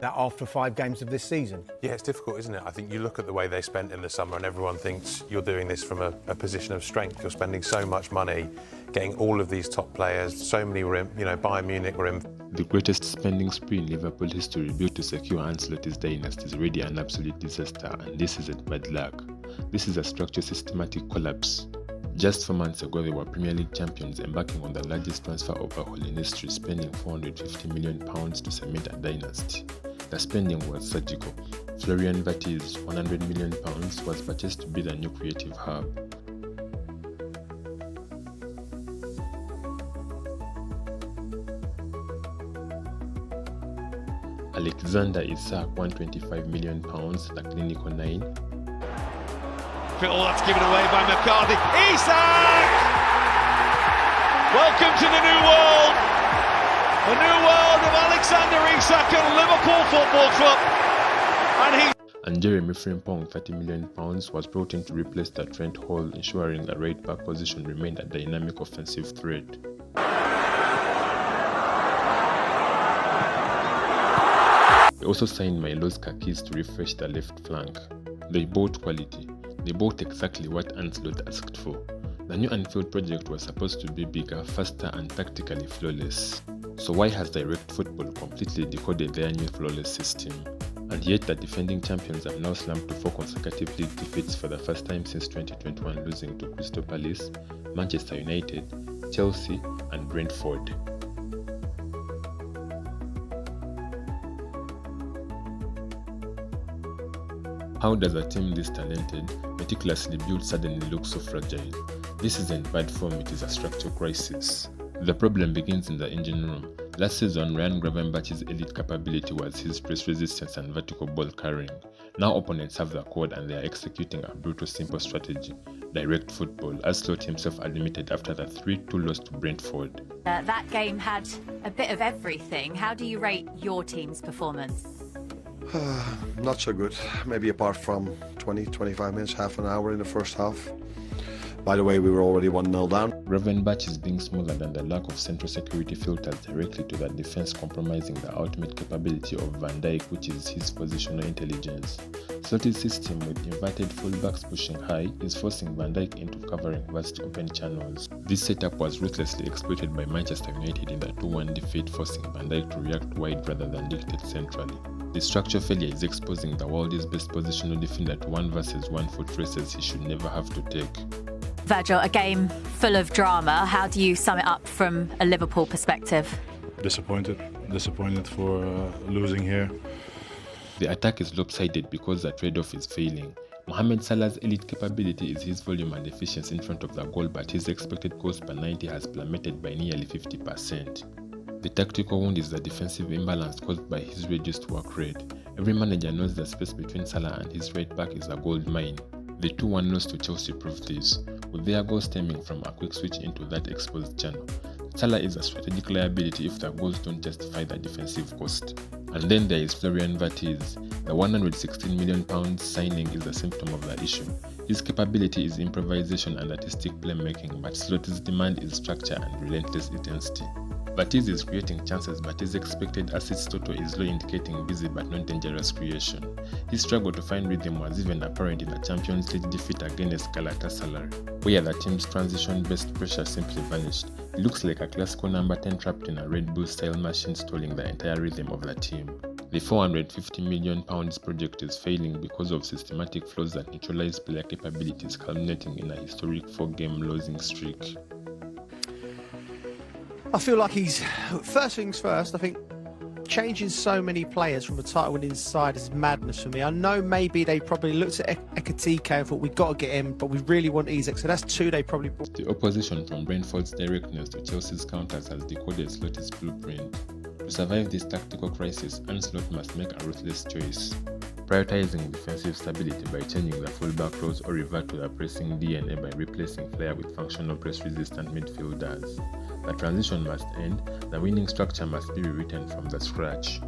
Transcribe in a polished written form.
that after 5 games of this season? Yeah, it's difficult, isn't it? I think you look at the way they spent in the summer and everyone thinks you're doing this from a position of strength. You're spending so much money, getting all of these top players, so many were in, Bayern Munich were in. The greatest spending spree in Liverpool history built to secure Arne Slot's dynasty is already an absolute disaster, and this isn't bad luck. This is a structural systematic collapse. Just 4 months ago, they were Premier League champions, embarking on the largest transfer overhaul in history, spending £450 million to cement a dynasty. The spending was surgical. Florian Wirtz's £100 million was purchased to build a new creative hub. Alexander Isak £125 million, the clinical 9. That's given away by McCarthy. Isak! Welcome to the new world! The new world of Alexander Isak and Liverpool Football Club. And Jeremy Frimpong, £30 million, was brought in to replace the Trent Hall, ensuring the right back position remained a dynamic offensive threat. They also signed Milos Kakis to refresh the left flank. They bought quality. They bought exactly what Arne Slot asked for. The new Anfield project was supposed to be bigger, faster and tactically flawless. So why has Direct Football completely decoded their new flawless system? And yet the defending champions have now slumped to 4 consecutive league defeats for the first time since 2021, losing to Crystal Palace, Manchester United, Chelsea and Brentford. How does a team this talented, meticulously built suddenly look so fragile? This isn't bad form, it is a structural crisis. The problem begins in the engine room. Last season, Gravenberch's elite capability was his press resistance and vertical ball carrying. Now opponents have the code and they are executing a brutal simple strategy, direct football, as Slot himself admitted after the 3-2 loss to Brentford. That game had a bit of everything. How do you rate your team's performance? Not so good, maybe apart from 20-25 minutes, half an hour in the first half. By the way, we were already 1-0 down. Gravenberch is being smoother than the lack of central security filters directly to the defense, compromising the ultimate capability of Van Dijk, which is his positional intelligence. Slot's system with inverted fullbacks pushing high is forcing Van Dijk into covering vast open channels. This setup was ruthlessly exploited by Manchester United in the 2-1 defeat, forcing Van Dijk to react wide rather than dictate centrally. The structural failure is exposing the world's best positional defender to 1 versus 1 foot races he should never have to take. Virgil, a game full of drama. How do you sum it up from a Liverpool perspective? Disappointed for losing here. The attack is lopsided because the trade-off is failing. Mohamed Salah's elite capability is his volume and efficiency in front of the goal, but his expected goals per 90 has plummeted by nearly 50%. The tactical wound is the defensive imbalance caused by his reduced work rate. Every manager knows the space between Salah and his right back is a gold mine. The 2-1 loss to Chelsea proved this, with their goals stemming from a quick switch into that exposed channel. Salah is a strategic liability if the goals don't justify the defensive cost. And then there is Florian Wirtz. The £116 million signing is a symptom of the issue. His capability is improvisation and artistic playmaking, but Slot's demand is structure and relentless intensity. Wirtz is creating chances, but his expected assists total is low, indicating busy but not dangerous creation. His struggle to find rhythm was even apparent in the Champions League defeat against Galatasaray, where the team's transition-based pressure simply vanished. It looks like a classical number 10 trapped in a Red Bull-style machine, stalling the entire rhythm of the team. The £450 million project is failing because of systematic flaws that neutralize player capabilities, culminating in a historic 4-game losing streak. I feel like he's, first things first, I think changing so many players from a title-winning side is madness for me. I know maybe they probably looked at Ekatike and thought, we've got to get him, but we really want Isak, so that's 2 they probably bought. The opposition from Brentford's directness to Chelsea's counters has decoded Slot's blueprint. To survive this tactical crisis, Arne Slot must make a ruthless choice, prioritizing defensive stability by changing the fullback roles or revert to the pressing DNA by replacing Flair with functional press-resistant midfielders. The transition must end, the winning structure must be rewritten from the scratch.